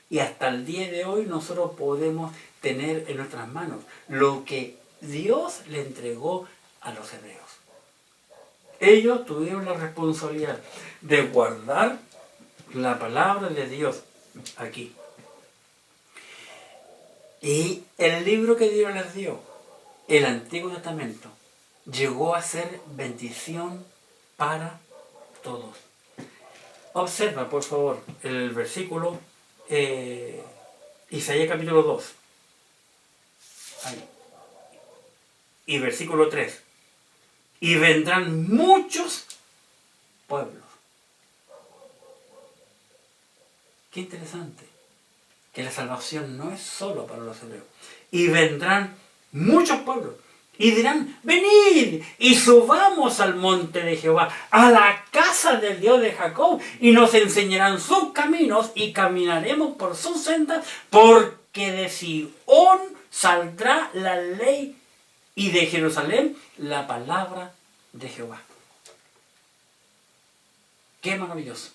Y hasta el día de hoy nosotros podemos tener en nuestras manos lo que Dios le entregó a los hebreos. Ellos tuvieron la responsabilidad de guardar la palabra de Dios aquí. Y el libro que Dios les dio, el Antiguo Testamento, llegó a ser bendición para todos. Observa, por favor, el versículo Isaías capítulo 2. Ahí. Y versículo 3. Y vendrán muchos pueblos. Qué interesante, que la salvación no es solo para los hebreos. Y vendrán muchos pueblos y dirán, venid y subamos al monte de Jehová, a la casa del Dios de Jacob, y nos enseñarán sus caminos y caminaremos por sus sendas, porque de Sion saldrá la ley y de Jerusalén la palabra de Jehová. ¡Qué maravilloso!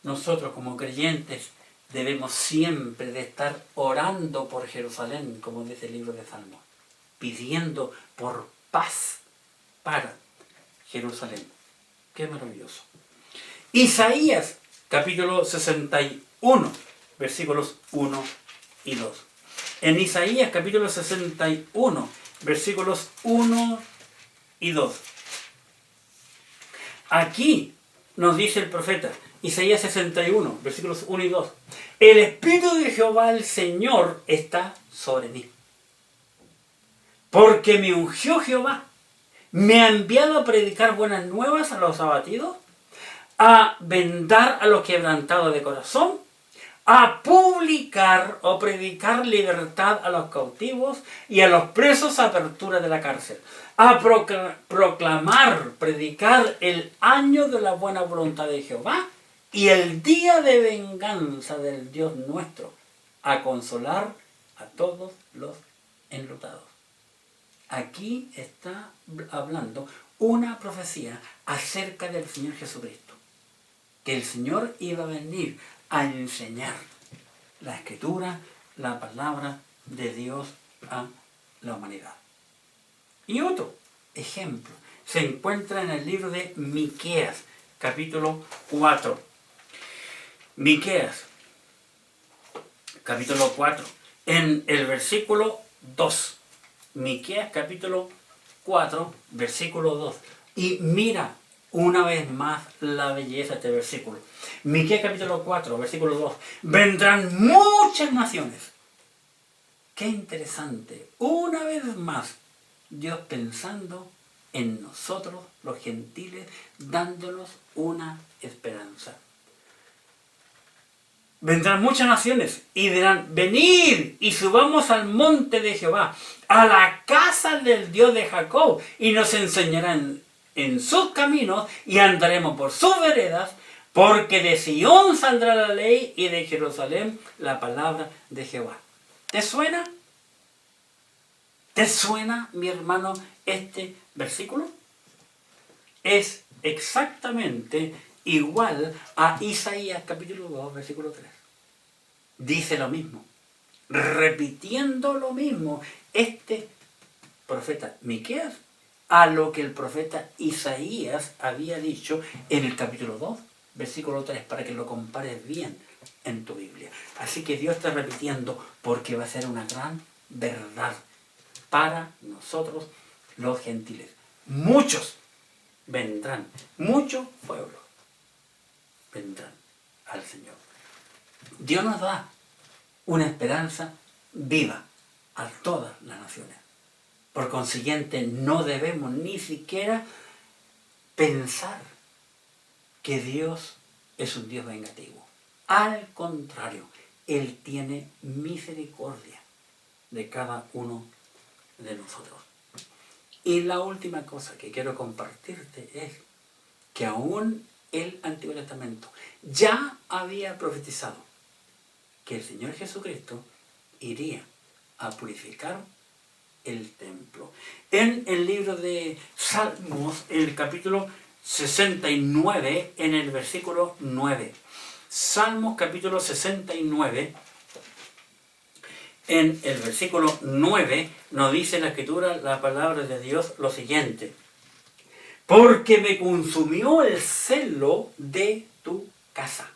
Nosotros como creyentes debemos siempre de estar orando por Jerusalén, como dice el libro de Salmos, pidiendo por paz para Jerusalén. ¡Qué maravilloso! Isaías, capítulo 61, versículos 1 y 2. En Isaías, capítulo 61, versículos 1 y 2. Aquí nos dice el profeta, Isaías 61, versículos 1 y 2. El Espíritu de Jehová el Señor está sobre mí, porque me ungió Jehová, me ha enviado a predicar buenas nuevas a los abatidos, a vendar a los quebrantados de corazón, a publicar o predicar libertad a los cautivos y a los presos apertura de la cárcel, a proclamar, predicar el año de la buena voluntad de Jehová y el día de venganza del Dios nuestro, a consolar a todos los enlutados. Aquí está hablando una profecía acerca del Señor Jesucristo, que el Señor iba a venir a enseñar la Escritura, la palabra de Dios a la humanidad. Y otro ejemplo se encuentra en el libro de Miqueas, capítulo 4. Miqueas, capítulo 4, en el versículo 2. Miqueas, capítulo 4, versículo 2. Y mira una vez más la belleza de este versículo. Miqueas, capítulo 4, versículo 2. Vendrán muchas naciones. Qué interesante. Una vez más, Dios pensando en nosotros, los gentiles, dándonos una esperanza. Vendrán muchas naciones y dirán, venid y subamos al monte de Jehová, a la casa del Dios de Jacob, y nos enseñarán en sus caminos y andaremos por sus veredas, porque de Sion saldrá la ley y de Jerusalén la palabra de Jehová. ¿Te suena? ¿Te suena, mi hermano, este versículo? Es exactamente igual a Isaías capítulo 2, versículo 3. Dice lo mismo, repitiendo lo mismo este profeta Miqueas a lo que el profeta Isaías había dicho en el capítulo 2, versículo 3, para que lo compares bien en tu Biblia. Así que Dios está repitiendo porque va a ser una gran verdad para nosotros los gentiles. Muchos vendrán, muchos pueblos vendrán al Señor. Dios nos da una esperanza viva a todas las naciones. Por consiguiente, no debemos ni siquiera pensar que Dios es un Dios vengativo. Al contrario, Él tiene misericordia de cada uno de nosotros. Y la última cosa que quiero compartirte es que aún el Antiguo Testamento ya había profetizado que el Señor Jesucristo iría a purificar el templo. En el libro de Salmos, el capítulo 69, en el versículo 9. Salmos capítulo 69, en el versículo 9, nos dice la Escritura, la palabra de Dios, lo siguiente: porque me consumió el celo de tu casa,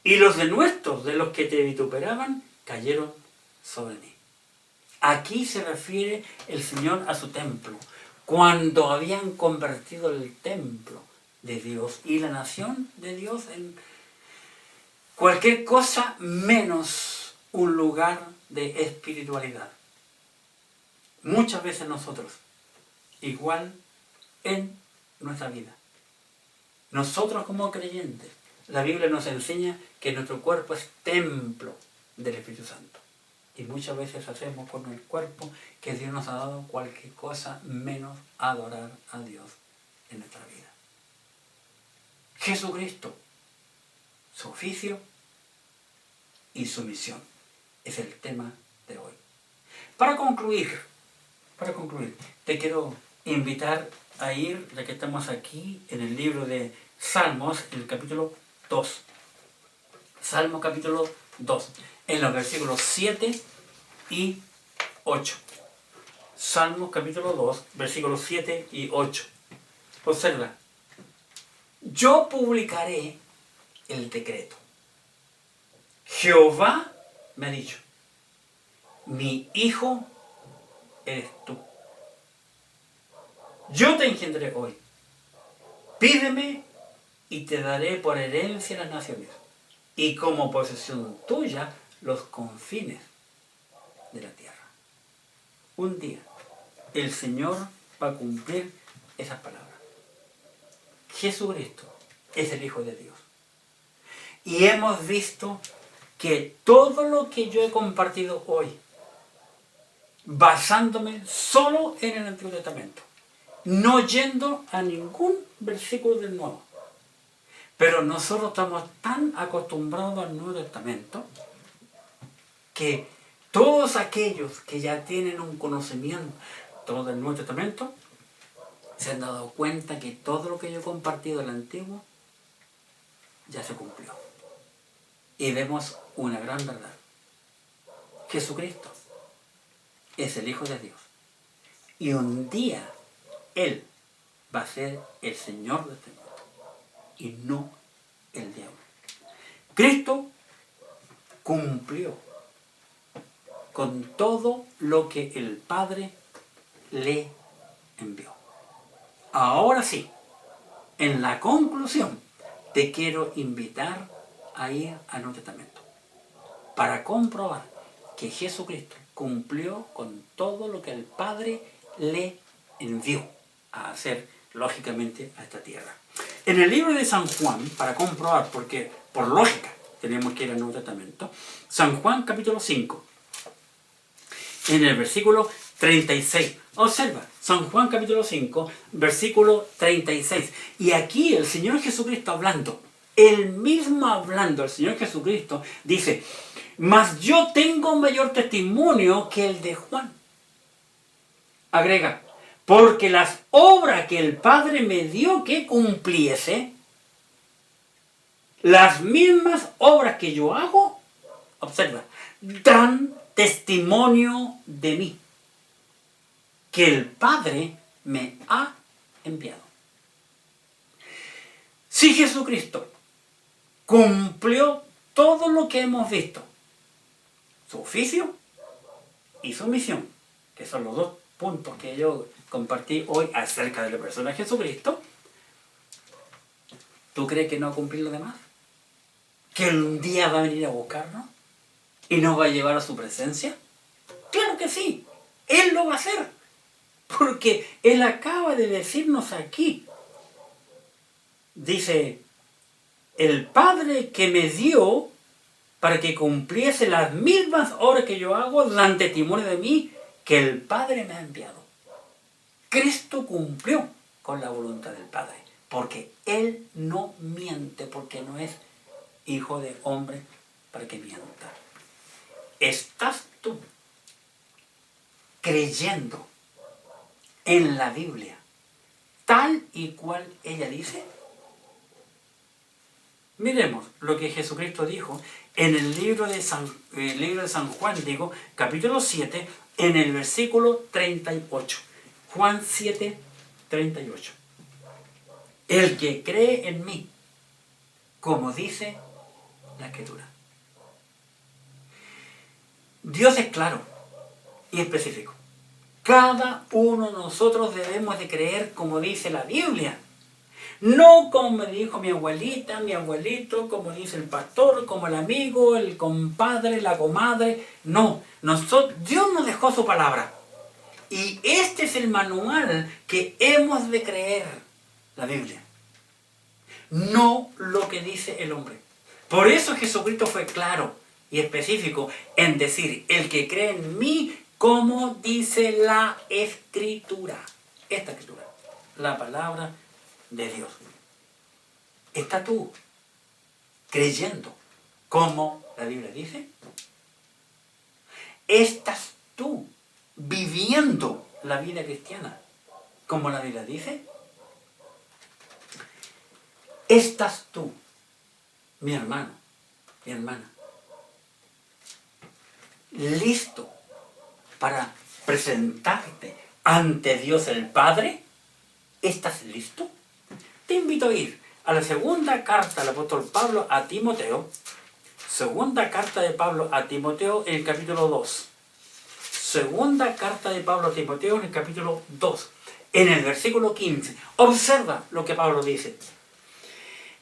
y los denuestos de los que te vituperaban cayeron sobre mí. Aquí se refiere el Señor a su templo, cuando habían convertido el templo de Dios y la nación de Dios en cualquier cosa menos un lugar de espiritualidad. Muchas veces nosotros, igual en nuestra vida, nosotros como creyentes, la Biblia nos enseña que nuestro cuerpo es templo del Espíritu Santo. Y muchas veces hacemos con el cuerpo que Dios nos ha dado cualquier cosa menos adorar a Dios en nuestra vida. Jesucristo, su oficio y su misión es el tema de hoy. Para concluir, te quiero invitar a ir, ya que estamos aquí en el libro de Salmos, en el capítulo 2. Salmo capítulo 2, en los versículos 7 y 8. Salmos capítulo 2, versículos 7 y 8. Observa. Yo publicaré el decreto. Jehová me ha dicho, mi hijo eres tú. Yo te engendré hoy. Pídeme y te daré por herencia las naciones, y como posesión tuya los confines de la tierra. Un día el Señor va a cumplir esas palabras. Jesucristo es el Hijo de Dios. Y hemos visto que todo lo que yo he compartido hoy, basándome solo en el Antiguo Testamento, no yendo a ningún versículo del Nuevo. Pero nosotros estamos tan acostumbrados al Nuevo Testamento que todos aquellos que ya tienen un conocimiento del Nuevo Testamento se han dado cuenta que todo lo que yo he compartido del Antiguo ya se cumplió. Y vemos una gran verdad. Jesucristo es el Hijo de Dios. Y un día Él va a ser el Señor de este mundo y no el diablo. Cristo cumplió con todo lo que el Padre le envió. Ahora sí, en la conclusión, te quiero invitar a ir al Nuevo Testamento para comprobar que Jesucristo cumplió con todo lo que el Padre le envió a hacer, lógicamente, a esta tierra. En el libro de San Juan, para comprobar, porque por lógica tenemos que ir al Nuevo Testamento, San Juan capítulo 5, en el versículo 36. Observa, San Juan capítulo 5, versículo 36. Y aquí el Señor Jesucristo hablando, el mismo hablando, el Señor Jesucristo dice, mas yo tengo mayor testimonio que el de Juan. Agrega, porque las obras que el Padre me dio que cumpliese, las mismas obras que yo hago, observa, dan testimonio de mí, que el Padre me ha enviado. Si Jesucristo cumplió todo lo que hemos visto, su oficio y su misión, que son los dos puntos que yo compartí hoy acerca de la persona de Jesucristo, ¿tú crees que no va a cumplir lo demás? ¿Que un día va a venir a buscarnos y nos va a llevar a su presencia? Claro que sí, Él lo va a hacer, porque Él acaba de decirnos aquí, dice, el Padre que me dio para que cumpliese las mismas obras que yo hago, dan testimonio de mí, que el Padre me ha enviado. Cristo cumplió con la voluntad del Padre, porque Él no miente, porque no es hijo de hombre para que mienta. ¿Estás tú creyendo en la Biblia tal y cual ella dice? Miremos lo que Jesucristo dijo en el libro de San Juan, capítulo 7, en el versículo 38. Juan 7, 38. El que cree en mí, como dice la Escritura. Dios es claro y específico. Cada uno de nosotros debemos de creer como dice la Biblia. No como me dijo mi abuelita, mi abuelito, como dice el pastor, como el amigo, el compadre, la comadre. No, Dios nos dejó su palabra. Y este es el manual que hemos de creer, la Biblia. no lo que dice el hombre. Por eso Jesucristo fue claro y específico en decir, el que cree en mí, como dice la Escritura. Esta Escritura, la palabra de Dios. ¿Estás tú creyendo como la Biblia dice? ¿Estás tú viviendo la vida cristiana como la Biblia dice? ¿Estás tú, mi hermano, mi hermana, listo para presentarte ante Dios el Padre? ¿Estás listo? Te invito a ir a la segunda carta del apóstol Pablo a Timoteo, segunda carta de Pablo a Timoteo en el capítulo 2. Segunda carta de Pablo a Timoteo en el capítulo 2, en el versículo 15. Observa lo que Pablo dice.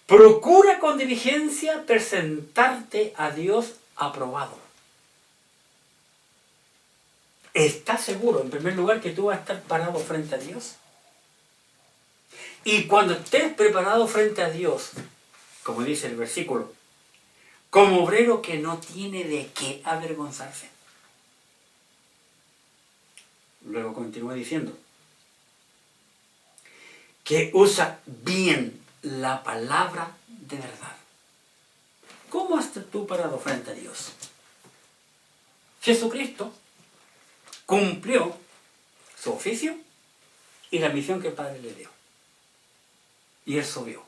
Procura con diligencia presentarte a Dios aprobado. ¿Estás seguro, en primer lugar, que tú vas a estar parado frente a Dios? Y cuando estés preparado frente a Dios, como dice el versículo, como obrero que no tiene de qué avergonzarse. Luego continúa diciendo que usa bien la palabra de verdad. ¿Cómo estás tú parado frente a Dios? Jesucristo cumplió su oficio y la misión que el Padre le dio. Y Él subió.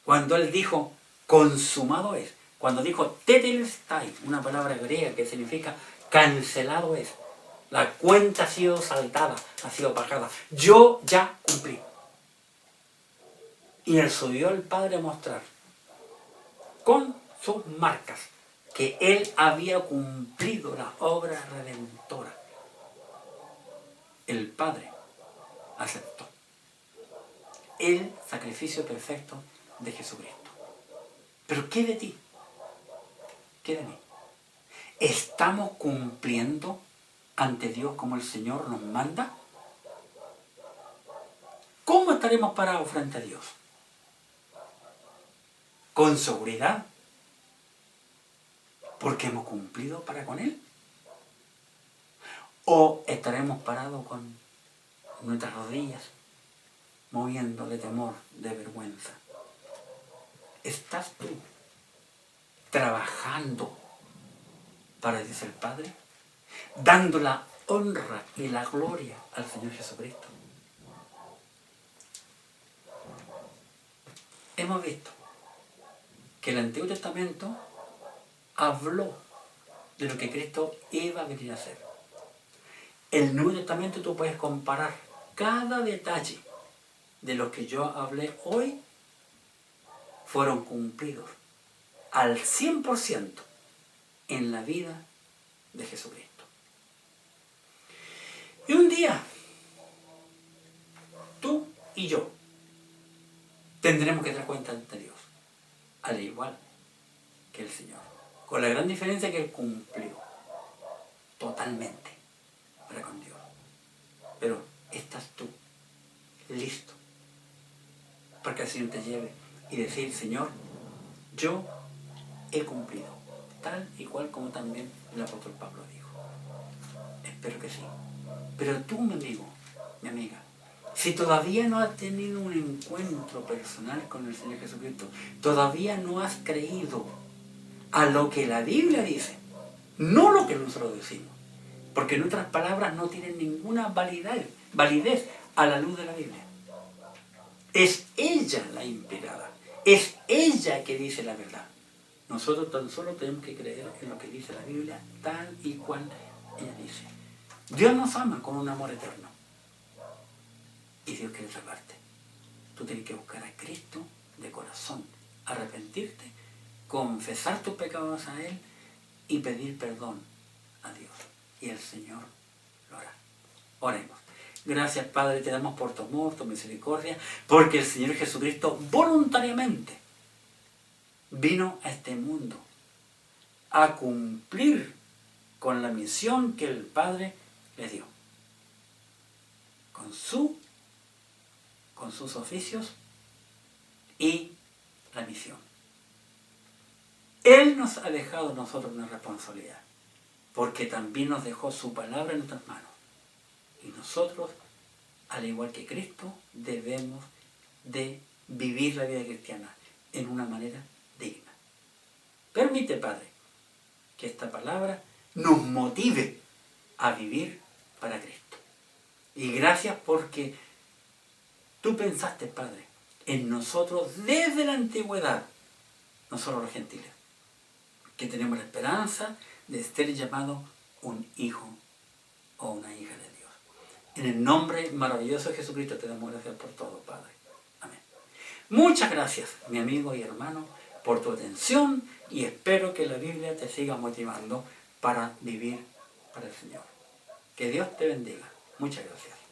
Cuando Él dijo, consumado es, cuando dijo tetelestai, una palabra griega que significa cancelado es, la cuenta ha sido saldada, ha sido pagada, yo ya cumplí. Y Él subió al Padre a mostrar con sus marcas que Él había cumplido la obra redentora. El Padre aceptó el sacrificio perfecto de Jesucristo. Pero ¿qué de ti? ¿Qué de mí? ¿Estamos cumpliendo ante Dios como el Señor nos manda? ¿Cómo estaremos parados frente a Dios? ¿Con seguridad? ¿Porque hemos cumplido para con Él? ¿O estaremos parados con nuestras rodillas, moviendo de temor, de vergüenza? ¿Estás tú trabajando para Dios el Padre? Dando la honra y la gloria al Señor Jesucristo. Hemos visto que el Antiguo Testamento habló de lo que Cristo iba a venir a hacer. El Nuevo Testamento tú puedes comparar cada detalle de lo que yo hablé hoy fueron cumplidos al 100% en la vida de Jesucristo. Y un día, tú y yo tendremos que dar cuenta ante Dios, al igual que el Señor, con la gran diferencia que Él cumplió totalmente para con Dios. Pero ¿estás tú listo para que el Señor te lleve y decir, Señor, yo he cumplido, tal y cual como también el apóstol Pablo dijo? Espero que sí. Pero tú, mi amigo, mi amiga, si todavía no has tenido un encuentro personal con el Señor Jesucristo, todavía no has creído a lo que la Biblia dice, no lo que nosotros decimos, porque nuestras palabras no tienen ninguna validez a la luz de la Biblia. Es ella la inspirada, es ella que dice la verdad. Nosotros tan solo tenemos que creer en lo que dice la Biblia, tal y cual ella dice. Dios nos ama con un amor eterno. Y Dios quiere salvarte. Tú tienes que buscar a Cristo de corazón, arrepentirte, confesar tus pecados a Él y pedir perdón a Dios. Y el Señor lo hará. Oremos. Gracias, Padre, te damos por tu amor, tu misericordia, porque el Señor Jesucristo voluntariamente vino a este mundo a cumplir con la misión que el Padre le dio. Con sus oficios y la misión. Él nos ha dejado a nosotros una responsabilidad, porque también nos dejó su palabra en nuestras manos. Y nosotros, al igual que Cristo, debemos de vivir la vida cristiana en una manera digna. Permite, Padre, que esta palabra nos motive a vivir para Cristo. Y gracias porque tú pensaste, Padre, en nosotros desde la antigüedad, nosotros los gentiles, que tenemos la esperanza de ser llamados un hijo o una hija de Dios. En el nombre maravilloso de Jesucristo te damos gracias por todo, Padre. Amén. Muchas gracias, mi amigo y hermano, por tu atención y espero que la Biblia te siga motivando para vivir para el Señor. Que Dios te bendiga. Muchas gracias.